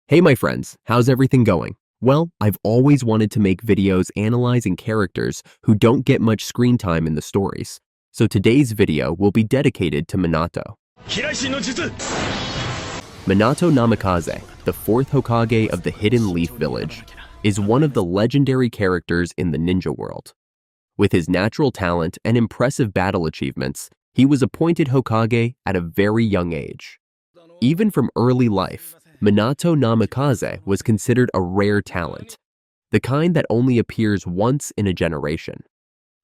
Hey my friends, how's everything going? Well, I've always wanted to make videos analyzing characters who don't get much screen time in the stories. So today's video will be dedicated to Minato. Minato Namikaze, the fourth Hokage of the Hidden Leaf Village, is one of the legendary characters in the ninja world. With his natural talent and impressive battle achievements, he was appointed Hokage at a very young age. Even from early life, Minato Namikaze was considered a rare talent, the kind that only appears once in a generation.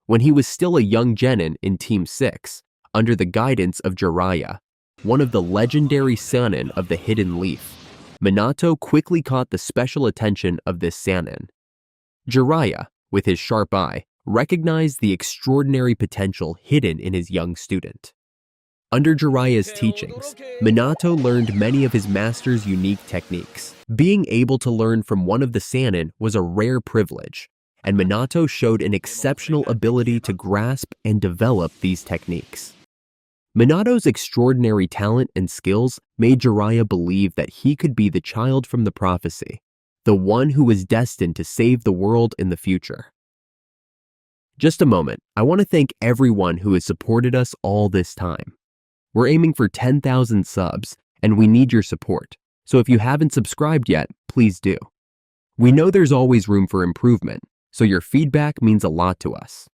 When he was still a young Genin in Team 6, under the guidance of Jiraiya, one of the legendary Sannin of the Hidden Leaf, Minato quickly caught the special attention of this Sannin. Jiraiya, with his sharp eye, recognized the extraordinary potential hidden in his young student. Under Jiraiya's teachings, Minato learned many of his master's unique techniques. Being able to learn from one of the Sannin was a rare privilege, and Minato showed an exceptional ability to grasp and develop these techniques. Minato's extraordinary talent and skills made Jiraiya believe that he could be the child from the prophecy, the one who was destined to save the world in the future. Just a moment, I want to thank everyone who has supported us all this time. We're aiming for 10,000 subs, and we need your support, so if you haven't subscribed yet, please do. We know there's always room for improvement, so your feedback means a lot to us.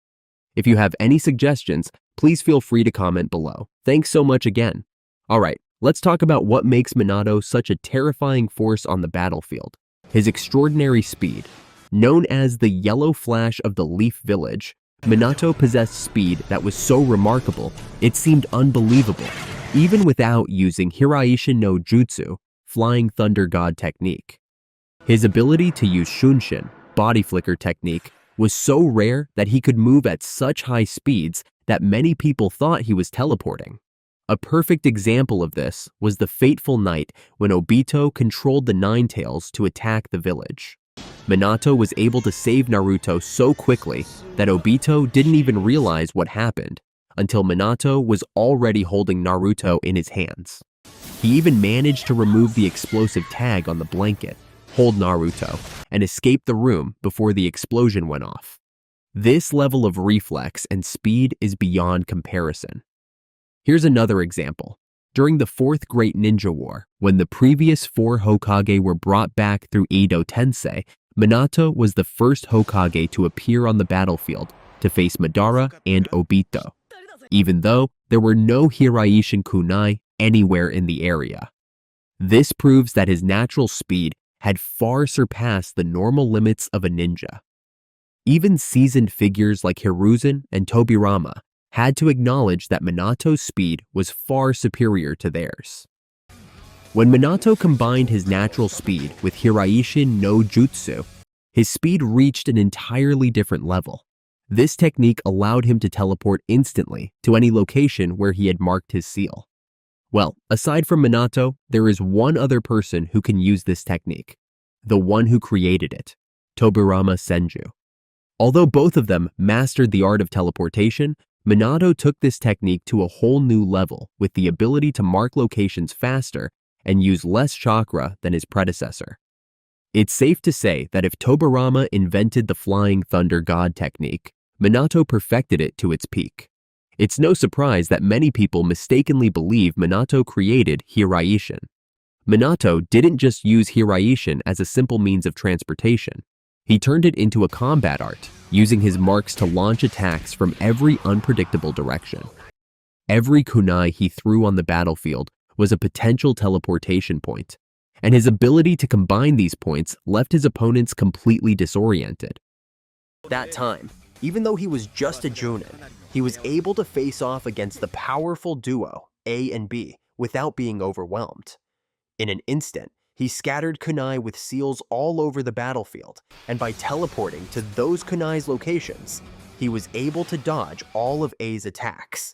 If you have any suggestions, please feel free to comment below. Thanks so much again. Alright, let's talk about what makes Minato such a terrifying force on the battlefield. His extraordinary speed. Known as the Yellow Flash of the Leaf Village, Minato possessed speed that was so remarkable, it seemed unbelievable, even without using Hiraishin no Jutsu, Flying Thunder God technique. His ability to use Shunshin, body flicker technique, was so rare that he could move at such high speeds that many people thought he was teleporting. A perfect example of this was the fateful night when Obito controlled the Nine Tails to attack the village. Minato was able to save Naruto so quickly that Obito didn't even realize what happened until Minato was already holding Naruto in his hands. He even managed to remove the explosive tag on the blanket, hold Naruto, and escape the room before the explosion went off. This level of reflex and speed is beyond comparison. Here's another example. During the Fourth Great Ninja War, when the previous 4 Hokage were brought back through Edo Tensei, Minato was the first Hokage to appear on the battlefield to face Madara and Obito, even though there were no Hiraishin kunai anywhere in the area. This proves that his natural speed had far surpassed the normal limits of a ninja. Even seasoned figures like Hiruzen and Tobirama had to acknowledge that Minato's speed was far superior to theirs. When Minato combined his natural speed with Hiraishin no Jutsu, his speed reached an entirely different level. This technique allowed him to teleport instantly to any location where he had marked his seal. Well, aside from Minato, there is one other person who can use this technique, the one who created it, Tobirama Senju. Although both of them mastered the art of teleportation, Minato took this technique to a whole new level with the ability to mark locations faster and use less chakra than his predecessor. It's safe to say that if Tobirama invented the Flying Thunder God technique, Minato perfected it to its peak. It's no surprise that many people mistakenly believe Minato created Hiraishin. Minato didn't just use Hiraishin as a simple means of transportation. He turned it into a combat art, using his marks to launch attacks from every unpredictable direction. Every kunai he threw on the battlefield was a potential teleportation point, and his ability to combine these points left his opponents completely disoriented. At that time, even though he was just a Jonin, he was able to face off against the powerful duo, A and B, without being overwhelmed. In an instant, he scattered kunai with seals all over the battlefield, and by teleporting to those kunai's locations, he was able to dodge all of A's attacks.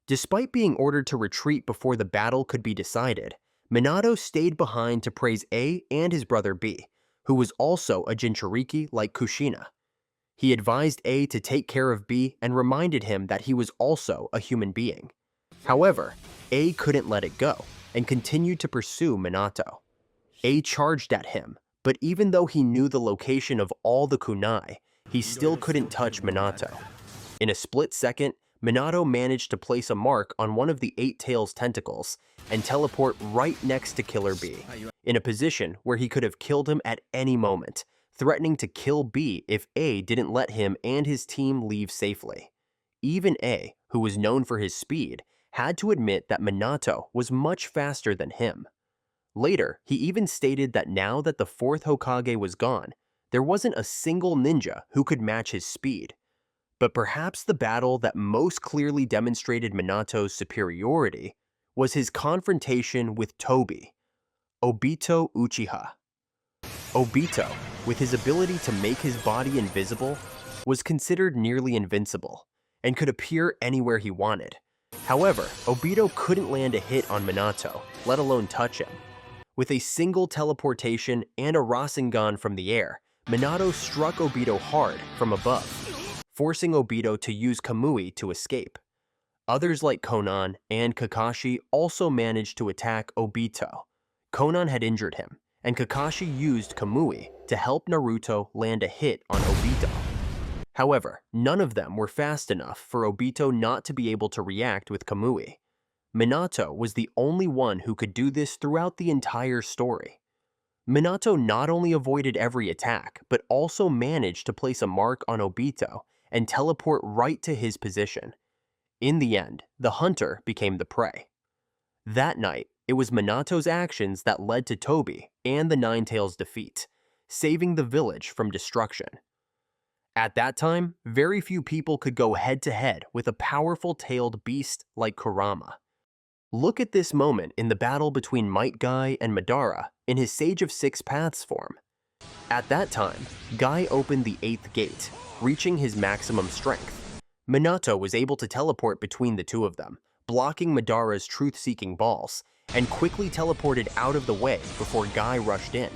Despite being ordered to retreat before the battle could be decided, Minato stayed behind to praise A and his brother B, who was also a Jinchuriki like Kushina. He advised A to take care of B and reminded him that he was also a human being. However, A couldn't let it go and continued to pursue Minato. A charged at him, but even though he knew the location of all the kunai, he still couldn't touch Minato. In a split second, Minato managed to place a mark on one of the Eight Tails' tentacles and teleport right next to Killer B, in a position where he could have killed him at any moment, threatening to kill B if A didn't let him and his team leave safely. Even A, who was known for his speed, had to admit that Minato was much faster than him. Later, he even stated that now that the Fourth Hokage was gone, there wasn't a single ninja who could match his speed. But perhaps the battle that most clearly demonstrated Minato's superiority was his confrontation with Tobi, Obito Uchiha. Obito, with his ability to make his body invisible, was considered nearly invincible and could appear anywhere he wanted. However, Obito couldn't land a hit on Minato, let alone touch him. With a single teleportation and a Rasengan from the air, Minato struck Obito hard from above, forcing Obito to use Kamui to escape. Others like Konan and Kakashi also managed to attack Obito. Konan had injured him, and Kakashi used Kamui to help Naruto land a hit on Obito. However, none of them were fast enough for Obito not to be able to react with Kamui. Minato was the only one who could do this throughout the entire story. Minato not only avoided every attack, but also managed to place a mark on Obito and teleport right to his position. In the end, the hunter became the prey. That night, it was Minato's actions that led to Tobi and the Nine Tails' defeat, saving the village from destruction. At that time, very few people could go head-to-head with a powerful tailed beast like Kurama. Look at this moment in the battle between Might Guy and Madara in his Sage of Six Paths form. At that time, Guy opened the 8th gate, reaching his maximum strength. Minato was able to teleport between the two of them, blocking Madara's truth-seeking balls, and quickly teleported out of the way before Guy rushed in.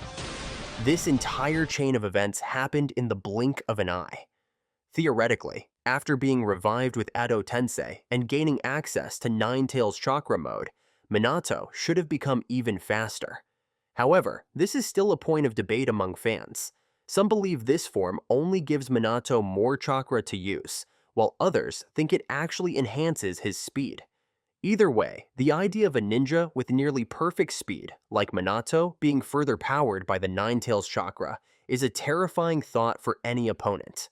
This entire chain of events happened in the blink of an eye. Theoretically, after being revived with Edo Tensei and gaining access to Nine Tails Chakra mode, Minato should have become even faster. However, this is still a point of debate among fans. Some believe this form only gives Minato more chakra to use, while others think it actually enhances his speed. Either way, the idea of a ninja with nearly perfect speed, like Minato, being further powered by the Nine Tails Chakra is a terrifying thought for any opponent.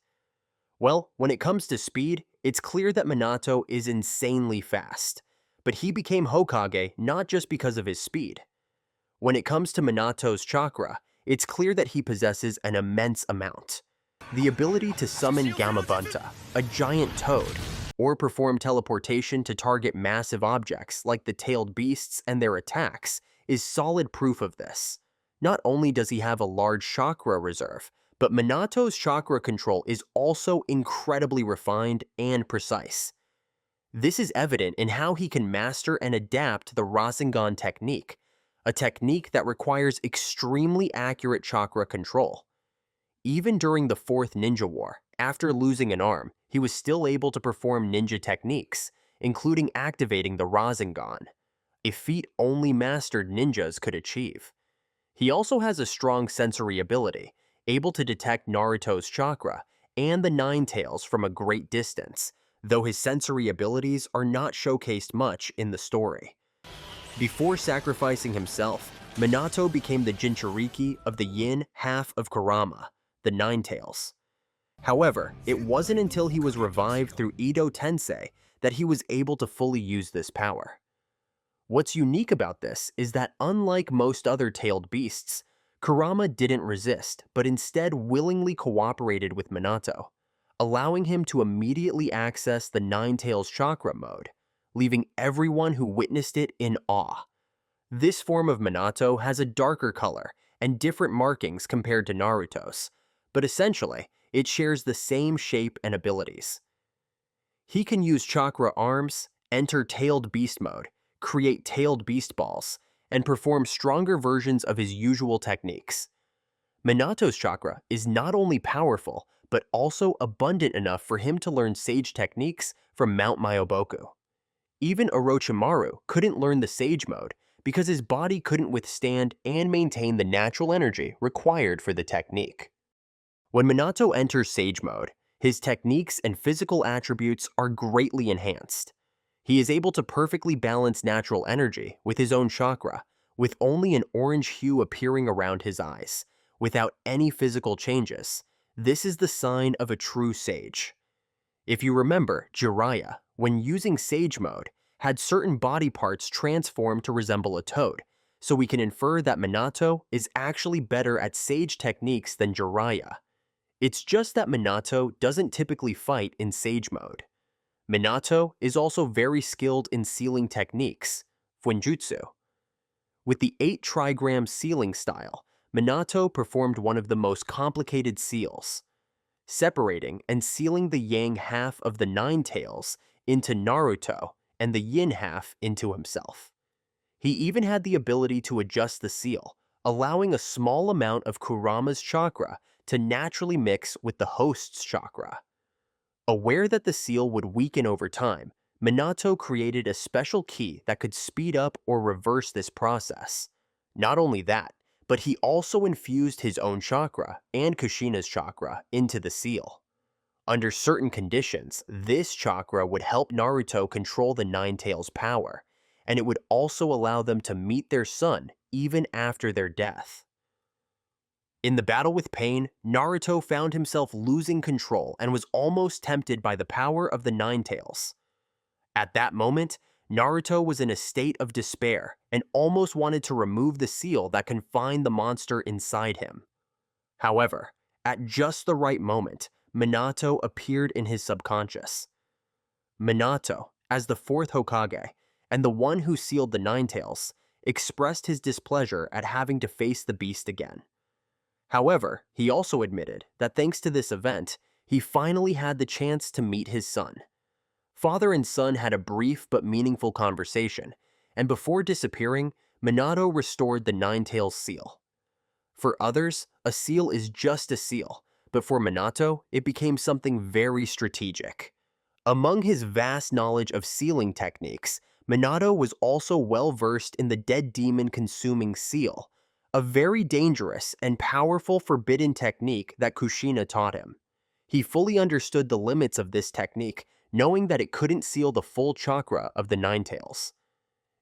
Well, when it comes to speed, it's clear that Minato is insanely fast, but he became Hokage not just because of his speed. When it comes to Minato's chakra, it's clear that he possesses an immense amount. The ability to summon Gamabunta, a giant toad, or perform teleportation to target massive objects like the tailed beasts and their attacks is solid proof of this. Not only does he have a large chakra reserve, but Minato's chakra control is also incredibly refined and precise. This is evident in how he can master and adapt the Rasengan technique, a technique that requires extremely accurate chakra control. Even during the Fourth Ninja War, after losing an arm, he was still able to perform ninja techniques, including activating the Rasengan, a feat only mastered ninjas could achieve. He also has a strong sensory ability, able to detect Naruto's chakra and the Nine Tails from a great distance, though his sensory abilities are not showcased much in the story. Before sacrificing himself, Minato became the Jinchuriki of the yin half of Kurama, the Nine Tails. However, it wasn't until he was revived through Edo Tensei that he was able to fully use this power. What's unique about this is that unlike most other tailed beasts, Kurama didn't resist, but instead willingly cooperated with Minato, allowing him to immediately access the Nine Tails Chakra mode, leaving everyone who witnessed it in awe. This form of Minato has a darker color and different markings compared to Naruto's, but essentially, it shares the same shape and abilities. He can use chakra arms, enter tailed beast mode, create tailed beast balls, and perform stronger versions of his usual techniques. Minato's chakra is not only powerful, but also abundant enough for him to learn sage techniques from Mount Myoboku. Even Orochimaru couldn't learn the sage mode because his body couldn't withstand and maintain the natural energy required for the technique. When Minato enters Sage Mode, his techniques and physical attributes are greatly enhanced. He is able to perfectly balance natural energy with his own chakra, with only an orange hue appearing around his eyes, without any physical changes. This is the sign of a true sage. If you remember, Jiraiya, when using Sage Mode, had certain body parts transformed to resemble a toad, so we can infer that Minato is actually better at sage techniques than Jiraiya. It's just that Minato doesn't typically fight in Sage Mode. Minato is also very skilled in sealing techniques, Fuinjutsu. With the 8 trigram sealing style, Minato performed one of the most complicated seals, separating and sealing the yang half of the Nine Tails into Naruto and the yin half into himself. He even had the ability to adjust the seal, allowing a small amount of Kurama's chakra to naturally mix with the host's chakra. Aware that the seal would weaken over time, Minato created a special key that could speed up or reverse this process. Not only that, but he also infused his own chakra and Kushina's chakra into the seal. Under certain conditions, this chakra would help Naruto control the Nine Tails' power, and it would also allow them to meet their son even after their death. In the battle with Pain, Naruto found himself losing control and was almost tempted by the power of the Nine Tails. At that moment, Naruto was in a state of despair and almost wanted to remove the seal that confined the monster inside him. However, at just the right moment, Minato appeared in his subconscious. Minato, as the Fourth Hokage, and the one who sealed the Nine Tails, expressed his displeasure at having to face the beast again. However, he also admitted that thanks to this event, he finally had the chance to meet his son. Father and son had a brief but meaningful conversation, and before disappearing, Minato restored the Nine Tails seal. For others, a seal is just a seal, but for Minato, it became something very strategic. Among his vast knowledge of sealing techniques, Minato was also well-versed in the dead demon consuming seal, a very dangerous and powerful forbidden technique that Kushina taught him. He fully understood the limits of this technique, knowing that it couldn't seal the full chakra of the Nine Tails.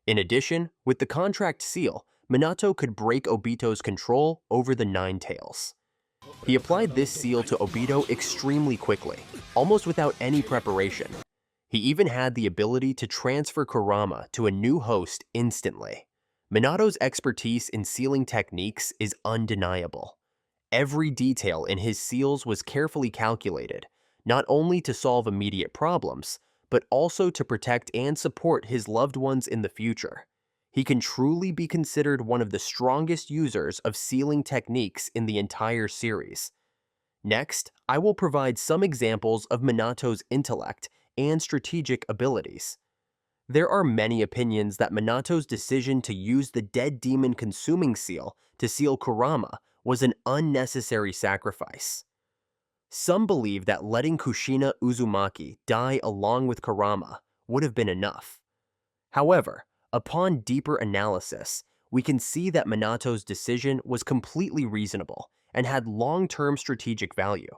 In addition, with the contract seal, Minato could break Obito's control over the Nine Tails. He applied this seal to Obito extremely quickly, almost without any preparation. He even had the ability to transfer Kurama to a new host instantly. Minato's expertise in sealing techniques is undeniable. Every detail in his seals was carefully calculated, not only to solve immediate problems, but also to protect and support his loved ones in the future. He can truly be considered one of the strongest users of sealing techniques in the entire series. Next, I will provide some examples of Minato's intellect and strategic abilities. There are many opinions that Minato's decision to use the dead demon consuming seal to seal Kurama was an unnecessary sacrifice. Some believe that letting Kushina Uzumaki die along with Kurama would have been enough. However, upon deeper analysis, we can see that Minato's decision was completely reasonable and had long-term strategic value.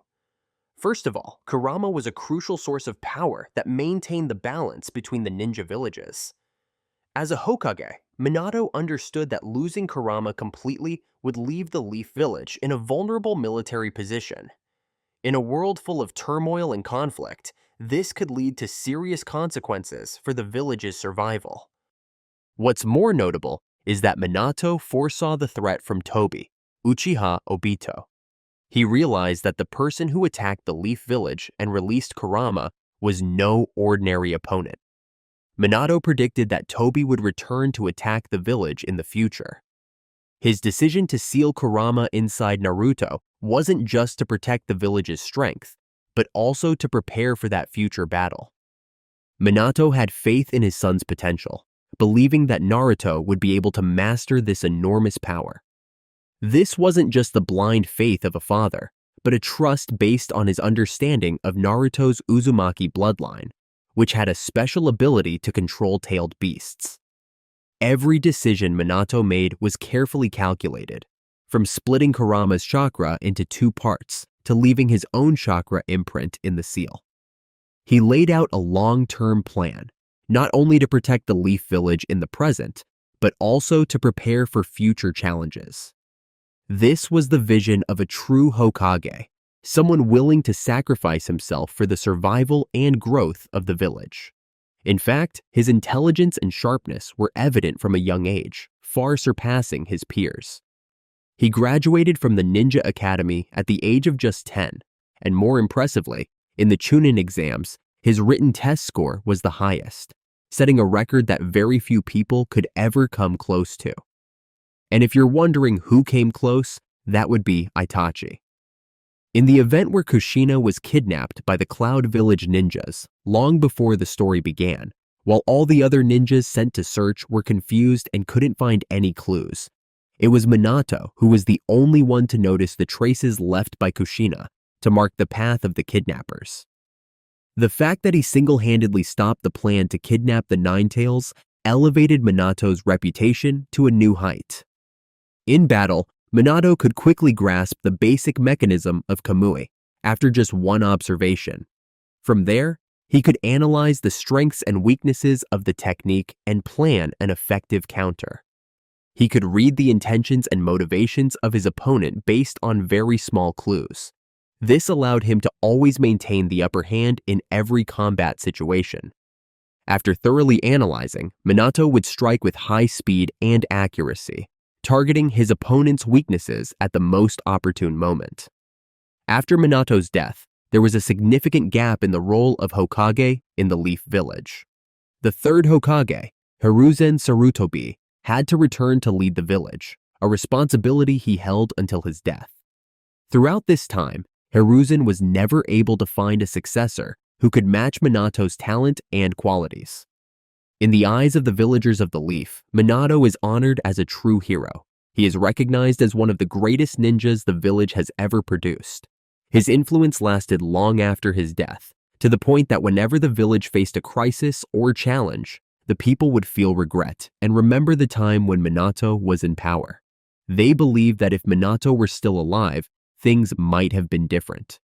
First of all, Kurama was a crucial source of power that maintained the balance between the ninja villages. As a Hokage, Minato understood that losing Kurama completely would leave the Leaf Village in a vulnerable military position. In a world full of turmoil and conflict, this could lead to serious consequences for the village's survival. What's more notable is that Minato foresaw the threat from Tobi, Uchiha Obito. He realized that the person who attacked the Leaf Village and released Kurama was no ordinary opponent. Minato predicted that Tobi would return to attack the village in the future. His decision to seal Kurama inside Naruto wasn't just to protect the village's strength, but also to prepare for that future battle. Minato had faith in his son's potential, believing that Naruto would be able to master this enormous power. This wasn't just the blind faith of a father, but a trust based on his understanding of Naruto's Uzumaki bloodline, which had a special ability to control tailed beasts. Every decision Minato made was carefully calculated, from splitting Kurama's chakra into two parts to leaving his own chakra imprint in the seal. He laid out a long-term plan, not only to protect the Leaf Village in the present, but also to prepare for future challenges. This was the vision of a true Hokage, someone willing to sacrifice himself for the survival and growth of the village. In fact, his intelligence and sharpness were evident from a young age, far surpassing his peers. He graduated from the Ninja Academy at the age of just 10, and more impressively, in the Chunin exams, his written test score was the highest, setting a record that very few people could ever come close to. And if you're wondering who came close, that would be Itachi. In the event where Kushina was kidnapped by the Cloud Village ninjas long before the story began, while all the other ninjas sent to search were confused and couldn't find any clues, it was Minato who was the only one to notice the traces left by Kushina to mark the path of the kidnappers. The fact that he single-handedly stopped the plan to kidnap the Ninetales elevated Minato's reputation to a new height. In battle, Minato could quickly grasp the basic mechanism of Kamui after just one observation. From there, he could analyze the strengths and weaknesses of the technique and plan an effective counter. He could read the intentions and motivations of his opponent based on very small clues. This allowed him to always maintain the upper hand in every combat situation. After thoroughly analyzing, Minato would strike with high speed and accuracy, targeting his opponent's weaknesses at the most opportune moment. After Minato's death, there was a significant gap in the role of Hokage in the Leaf Village. The third Hokage, Hiruzen Sarutobi, had to return to lead the village, a responsibility he held until his death. Throughout this time, Hiruzen was never able to find a successor who could match Minato's talent and qualities. In the eyes of the villagers of the Leaf, Minato is honored as a true hero. He is recognized as one of the greatest ninjas the village has ever produced. His influence lasted long after his death, to the point that whenever the village faced a crisis or challenge, the people would feel regret and remember the time when Minato was in power. They believed that if Minato were still alive, things might have been different.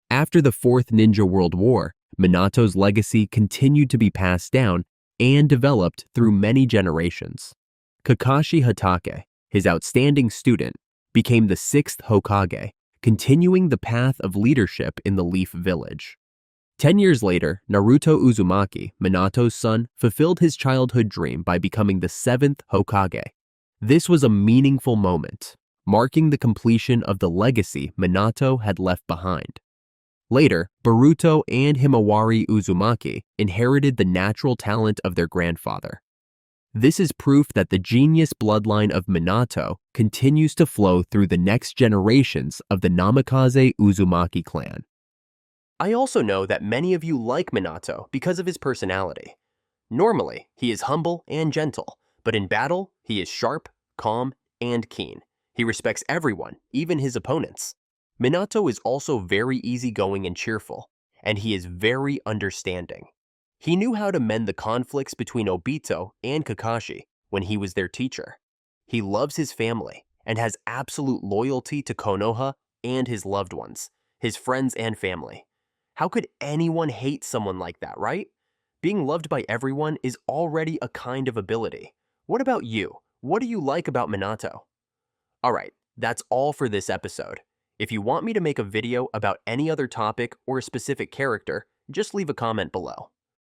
After the Fourth Ninja World War, Minato's legacy continued to be passed down and developed through many generations. Kakashi Hatake, his outstanding student, became the sixth Hokage, continuing the path of leadership in the Leaf Village. 10 years later, Naruto Uzumaki, Minato's son, fulfilled his childhood dream by becoming the seventh Hokage. This was a meaningful moment, marking the completion of the legacy Minato had left behind. Later, Boruto and Himawari Uzumaki inherited the natural talent of their grandfather. This is proof that the genius bloodline of Minato continues to flow through the next generations of the Namikaze Uzumaki clan. I also know that many of you like Minato because of his personality. Normally, he is humble and gentle, but in battle, he is sharp, calm, and keen. He respects everyone, even his opponents. Minato is also very easygoing and cheerful, and he is very understanding. He knew how to mend the conflicts between Obito and Kakashi when he was their teacher. He loves his family and has absolute loyalty to Konoha and his loved ones, his friends and family. How could anyone hate someone like that, right? Being loved by everyone is already a kind of ability. What about you? What do you like about Minato? Alright, that's all for this episode. If you want me to make a video about any other topic or a specific character, just leave a comment below.